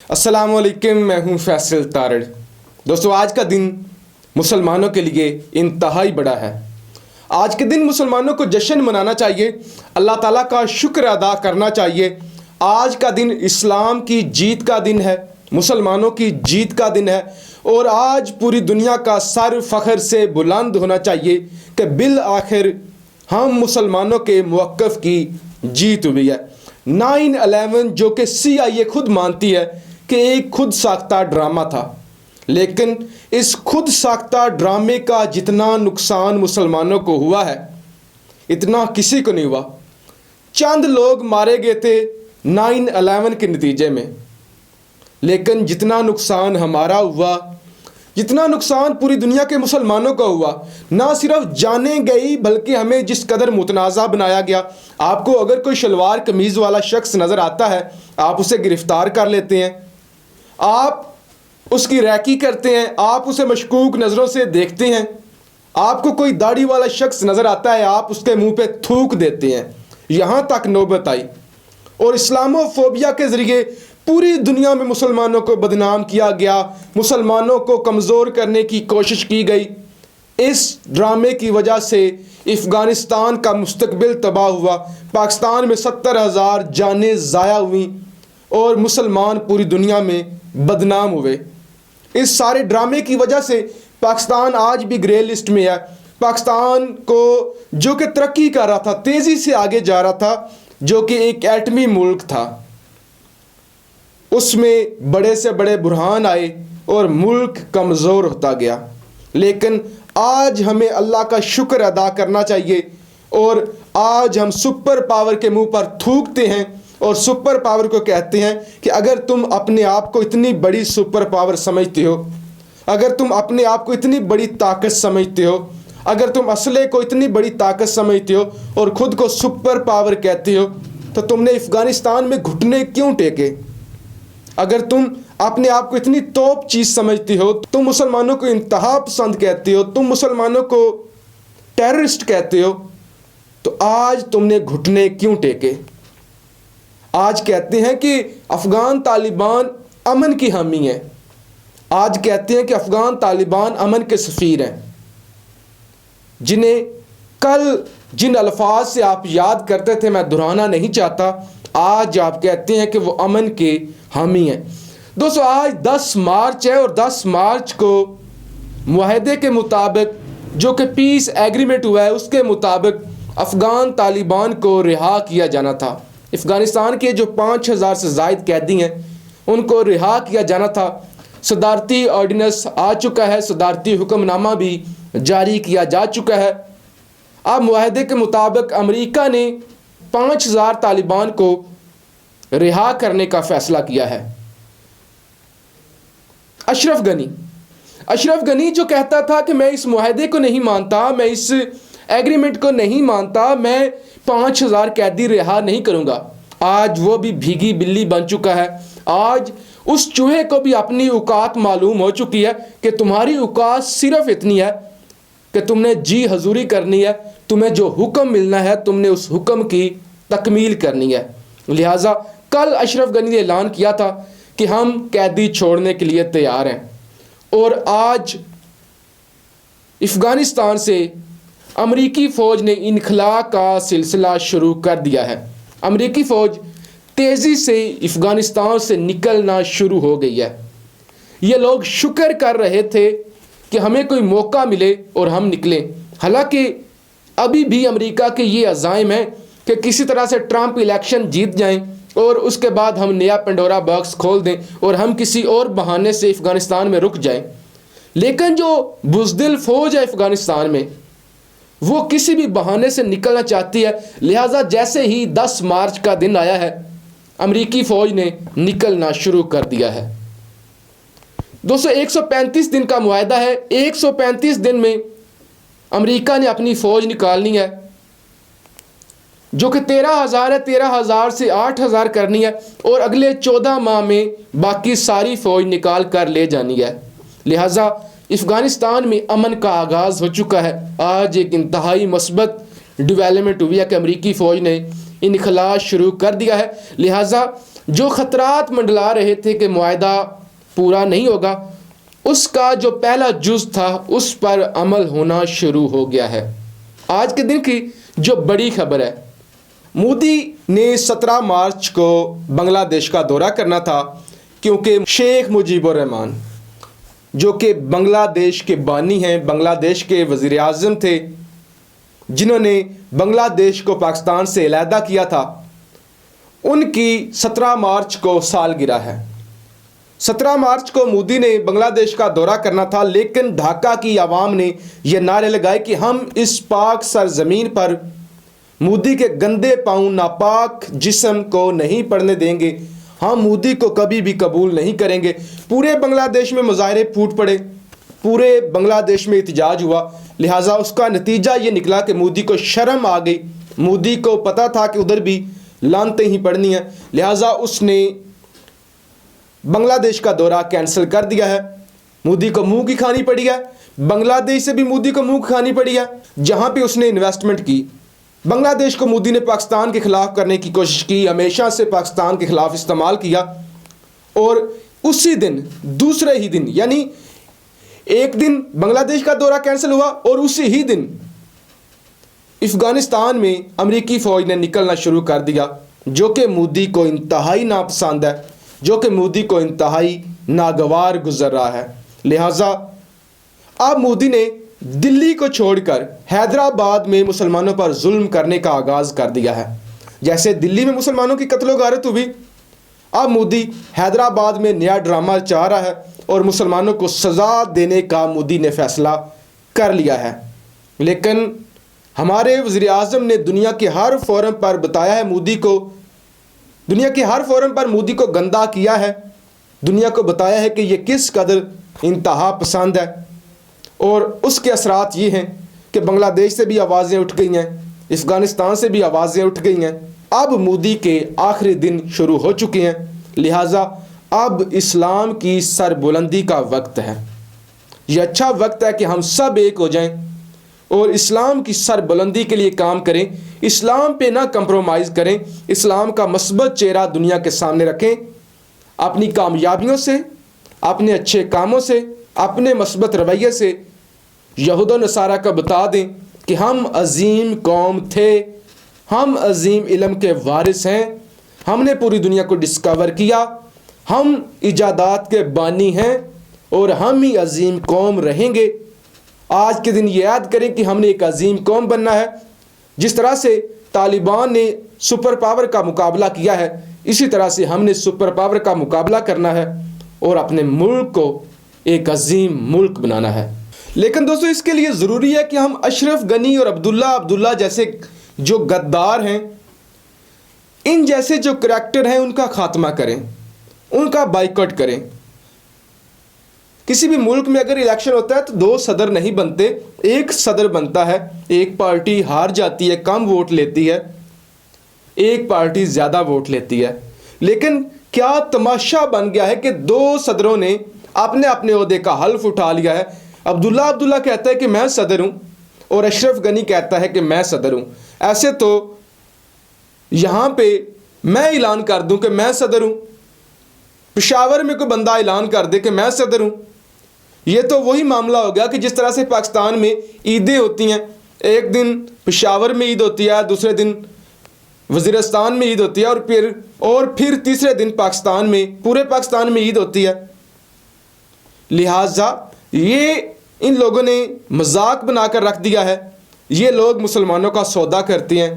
السلام علیکم، میں ہوں فیصل تارڑ۔ دوستو، آج کا دن مسلمانوں کے لیے انتہائی بڑا ہے۔ آج کے دن مسلمانوں کو جشن منانا چاہیے، اللہ تعالیٰ کا شکر ادا کرنا چاہیے۔ آج کا دن اسلام کی جیت کا دن ہے، مسلمانوں کی جیت کا دن ہے، اور آج پوری دنیا کا سر فخر سے بلند ہونا چاہیے کہ بالآخر ہم مسلمانوں کے موقف کی جیت ہوئی ہے۔ 9/11 جو کہ CIA خود مانتی ہے کہ ایک خود ساختہ ڈرامہ تھا، لیکن اس خود ساختہ ڈرامے کا جتنا نقصان مسلمانوں کو ہوا ہے اتنا کسی کو نہیں ہوا۔ چند لوگ مارے گئے تھے 9/11 کے نتیجے میں، لیکن جتنا نقصان ہمارا ہوا، جتنا نقصان پوری دنیا کے مسلمانوں کا ہوا، نہ صرف جانیں گئی بلکہ ہمیں جس قدر متنازع بنایا گیا۔ آپ کو اگر کوئی شلوار قمیض والا شخص نظر آتا ہے، آپ اسے گرفتار کر لیتے ہیں، آپ اس کی ریکی کرتے ہیں، آپ اسے مشکوک نظروں سے دیکھتے ہیں۔ آپ کو کوئی داڑھی والا شخص نظر آتا ہے، آپ اس کے منہ پہ تھوک دیتے ہیں۔ یہاں تک نوبت آئی، اور اسلامو فوبیا کے ذریعے پوری دنیا میں مسلمانوں کو بدنام کیا گیا، مسلمانوں کو کمزور کرنے کی کوشش کی گئی۔ اس ڈرامے کی وجہ سے افغانستان کا مستقبل تباہ ہوا، پاکستان میں 70,000 جانیں ضائع ہوئیں، اور مسلمان پوری دنیا میں بدنام ہوئے۔ اس سارے ڈرامے کی وجہ سے پاکستان آج بھی گرے لسٹ میں ہے۔ پاکستان کو جو کہ ترقی کر رہا تھا، تیزی سے آگے جا رہا تھا، جو کہ ایک ایٹمی ملک تھا، اس میں بڑے سے بڑے بحران آئے اور ملک کمزور ہوتا گیا۔ لیکن آج ہمیں اللہ کا شکر ادا کرنا چاہیے، اور آج ہم سپر پاور کے منہ پر تھوکتے ہیں اور سپر پاور کو کہتے ہیں کہ اگر تم اپنے آپ کو اتنی بڑی سپر پاور سمجھتے ہو، اگر تم اپنے آپ کو اتنی بڑی طاقت سمجھتے ہو، اگر تم اسلحے کو اتنی بڑی طاقت سمجھتے ہو اور خود کو سپر پاور کہتے ہو، تو تم نے افغانستان میں گھٹنے کیوں ٹیکے؟ اگر تم اپنے آپ کو اتنی توپ چیز سمجھتے ہو، تم مسلمانوں کو انتہا پسند کہتے ہو، تم مسلمانوں کو ٹیررسٹ کہتے ہو، تو آج تم نے گھٹنے کیوں ٹیکے؟ آج کہتے ہیں کہ افغان طالبان امن کی حامی ہیں، آج کہتے ہیں کہ افغان طالبان امن کے سفیر ہیں، جنہیں کل جن الفاظ سے آپ یاد کرتے تھے میں دہرانا نہیں چاہتا، آج آپ کہتے ہیں کہ وہ امن کے حامی ہیں۔ دوستو، آج 10 مارچ ہے، اور 10 مارچ کو معاہدے کے مطابق جو کہ پیس ایگریمنٹ ہوا ہے، اس کے مطابق افغان طالبان کو رہا کیا جانا تھا۔ افغانستان کے جو 5,000 سے زائد قیدی ہیں، ان کو رہا کیا جانا تھا۔ صدارتی آرڈیننس آ چکا ہے، صدارتی حکم نامہ بھی جاری کیا جا چکا ہے۔ اب معاہدے کے مطابق امریکہ نے 5,000 طالبان کو رہا کرنے کا فیصلہ کیا ہے۔ اشرف غنی جو کہتا تھا کہ میں اس معاہدے کو نہیں مانتا، میں اس ایگریمنٹ کو نہیں مانتا، میں 5,000 قیدی رہا نہیں کروں گا، آج وہ بھی بھیگی بلی بن چکا ہے۔ آج اس چوہے کو بھی اپنی اوقات معلوم ہو چکی ہے کہ تمہاری اوقات صرف اتنی ہے کہ تم نے جی حضوری کرنی ہے، تمہیں جو حکم ملنا ہے تم نے اس حکم کی تکمیل کرنی ہے۔ لہٰذا کل اشرف غنی نے اعلان کیا تھا کہ ہم قیدی چھوڑنے کے لیے تیار ہیں، اور آج افغانستان سے امریکی فوج نے انخلاء کا سلسلہ شروع کر دیا ہے۔ امریکی فوج تیزی سے افغانستان سے نکلنا شروع ہو گئی ہے۔ یہ لوگ شکر کر رہے تھے کہ ہمیں کوئی موقع ملے اور ہم نکلیں، حالانکہ ابھی بھی امریکہ کے یہ عزائم ہیں کہ کسی طرح سے ٹرمپ الیکشن جیت جائیں اور اس کے بعد ہم نیا پنڈورا باکس کھول دیں اور ہم کسی اور بہانے سے افغانستان میں رک جائیں۔ لیکن جو بزدل فوج ہے افغانستان میں، وہ کسی بھی بہانے سے نکلنا چاہتی ہے، لہٰذا جیسے ہی 10 مارچ کا دن آیا ہے، امریکی فوج نے نکلنا شروع کر دیا ہے۔ دوستو، 135 دن کا معاہدہ ہے، 135 دن میں امریکہ نے اپنی فوج نکالنی ہے، جو کہ 13,000 ہے، 13,000 سے 8,000 کرنی ہے، اور اگلے 14 ماہ میں باقی ساری فوج نکال کر لے جانی ہے۔ لہٰذا افغانستان میں امن کا آغاز ہو چکا ہے۔ آج ایک انتہائی مثبت ڈیولپمنٹ ہوئی ہے کہ امریکی فوج نے انخلاء شروع کر دیا ہے۔ لہٰذا جو خطرات منڈلا رہے تھے کہ معاہدہ پورا نہیں ہوگا، اس کا جو پہلا جز تھا اس پر عمل ہونا شروع ہو گیا ہے۔ آج کے دن کی جو بڑی خبر ہے، مودی نے 17 مارچ کو بنگلہ دیش کا دورہ کرنا تھا، کیونکہ شیخ مجیب الرحمان جو کہ بنگلہ دیش کے بانی ہیں، بنگلہ دیش کے وزیر اعظم تھے، جنہوں نے بنگلہ دیش کو پاکستان سے علیحدہ کیا تھا، ان کی 17 مارچ کو سالگرہ ہے۔ 17 مارچ کو مودی نے بنگلہ دیش کا دورہ کرنا تھا، لیکن ڈھاکہ کی عوام نے یہ نعرے لگائے کہ ہم اس پاک سرزمین پر مودی کے گندے پاؤں ناپاک جسم کو نہیں پڑنے دیں گے، ہم مودی کو کبھی بھی قبول نہیں کریں گے۔ پورے بنگلہ دیش میں مظاہرے پھوٹ پڑے، پورے بنگلہ دیش میں احتجاج ہوا، لہٰذا اس کا نتیجہ یہ نکلا کہ مودی کو شرم آ گئی، مودی کو پتہ تھا کہ ادھر بھی لانتیں ہی پڑنی ہیں، لہٰذا اس نے بنگلہ دیش کا دورہ کینسل کر دیا ہے۔ مودی کو منہ کی کھانی پڑی ہے، بنگلہ دیش سے بھی مودی کو منہ کھانی پڑی ہے، جہاں پہ اس نے انویسٹمنٹ کی۔ بنگلہ دیش کو مودی نے پاکستان کے خلاف کرنے کی کوشش کی، ہمیشہ سے پاکستان کے خلاف استعمال کیا، اور اسی دن دوسرے ہی دن، یعنی ایک دن بنگلہ دیش کا دورہ کینسل ہوا اور اسی ہی دن افغانستان میں امریکی فوج نے نکلنا شروع کر دیا، جو کہ مودی کو انتہائی ناپسند ہے، جو کہ مودی کو انتہائی ناگوار گزر رہا ہے۔ لہٰذا اب مودی نے دلی کو چھوڑ کر حیدرآباد میں مسلمانوں پر ظلم کرنے کا آغاز کر دیا ہے۔ جیسے دلی میں مسلمانوں کی قتل و غارت ہوئی، اب مودی حیدرآباد میں نیا ڈرامہ چاہ رہا ہے اور مسلمانوں کو سزا دینے کا مودی نے فیصلہ کر لیا ہے۔ لیکن ہمارے وزیر اعظم نے دنیا کے ہر فورم پر بتایا ہے، دنیا کے ہر فورم پر مودی کو گندا کیا ہے، دنیا کو بتایا ہے کہ یہ کس قدر انتہا پسند ہے، اور اس کے اثرات یہ ہیں کہ بنگلہ دیش سے بھی آوازیں اٹھ گئی ہیں، افغانستان سے بھی آوازیں اٹھ گئی ہیں۔ اب مودی کے آخری دن شروع ہو چکے ہیں، لہٰذا اب اسلام کی سربلندی کا وقت ہے۔ یہ اچھا وقت ہے کہ ہم سب ایک ہو جائیں اور اسلام کی سربلندی کے لیے کام کریں، اسلام پہ نہ کمپرومائز کریں، اسلام کا مثبت چہرہ دنیا کے سامنے رکھیں، اپنی کامیابیوں سے، اپنے اچھے کاموں سے، اپنے مثبت رویے سے یہود و نصارہ کو بتا دیں کہ ہم عظیم قوم تھے، ہم عظیم علم کے وارث ہیں، ہم نے پوری دنیا کو ڈسکور کیا، ہم ایجادات کے بانی ہیں اور ہم ہی عظیم قوم رہیں گے۔ آج کے دن یہ یاد کریں کہ ہم نے ایک عظیم قوم بننا ہے۔ جس طرح سے طالبان نے سپر پاور کا مقابلہ کیا ہے، اسی طرح سے ہم نے سپر پاور کا مقابلہ کرنا ہے اور اپنے ملک کو ایک عظیم ملک بنانا ہے۔ لیکن دوستو، اس کے لیے ضروری ہے کہ ہم اشرف غنی اور عبداللہ جیسے جو غدار ہیں، ان جیسے جو کریکٹر ہیں، ان کا خاتمہ کریں، ان کا بائیکاٹ کریں۔ کسی بھی ملک میں اگر الیکشن ہوتا ہے تو 2 صدر نہیں بنتے، ایک صدر بنتا ہے۔ ایک پارٹی ہار جاتی ہے، کم ووٹ لیتی ہے، ایک پارٹی زیادہ ووٹ لیتی ہے۔ لیکن کیا تماشا بن گیا ہے کہ 2 صدروں نے اپنے اپنے عہدے کا حلف اٹھا لیا ہے۔ عبداللہ کہتا ہے کہ میں صدر ہوں اور اشرف غنی کہتا ہے کہ میں صدر ہوں۔ ایسے تو یہاں پہ میں اعلان کر دوں کہ میں صدر ہوں، پشاور میں کوئی بندہ اعلان کر دے کہ میں صدر ہوں، یہ تو وہی معاملہ ہو گیا کہ جس طرح سے پاکستان میں عیدیں ہوتی ہیں، ایک دن پشاور میں عید ہوتی ہے، دوسرے دن وزیرستان میں عید ہوتی ہے، اور پھر تیسرے دن پاکستان میں، پورے پاکستان میں عید ہوتی ہے۔ لہٰذا یہ ان لوگوں نے مذاق بنا کر رکھ دیا ہے۔ یہ لوگ مسلمانوں کا سودا کرتے ہیں،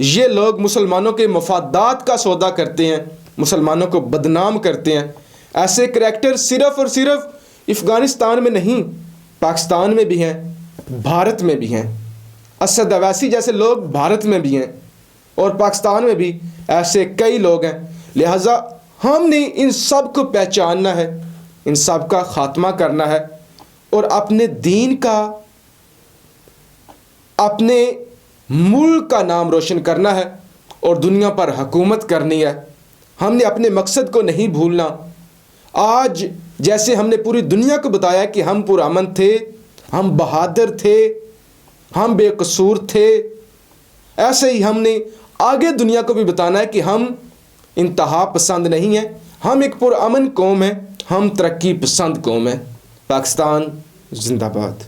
یہ لوگ مسلمانوں کے مفادات کا سودا کرتے ہیں، مسلمانوں کو بدنام کرتے ہیں۔ ایسے کریکٹر صرف اور صرف افغانستان میں نہیں، پاکستان میں بھی ہیں، بھارت میں بھی ہیں۔ اسد اویسی جیسے لوگ بھارت میں بھی ہیں اور پاکستان میں بھی ایسے کئی لوگ ہیں۔ لہٰذا ہم نے ان سب کو پہچاننا ہے، ان سب کا خاتمہ کرنا ہے اور اپنے دین کا، اپنے ملک کا نام روشن کرنا ہے اور دنیا پر حکومت کرنی ہے۔ ہم نے اپنے مقصد کو نہیں بھولنا۔ آج جیسے ہم نے پوری دنیا کو بتایا کہ ہم پرامن تھے، ہم بہادر تھے، ہم بے قصور تھے، ایسے ہی ہم نے آگے دنیا کو بھی بتانا ہے کہ ہم انتہا پسند نہیں ہیں، ہم ایک پرامن قوم ہیں، ہم ترقی پسند قوم ہیں۔ پاکستان زندہ باد۔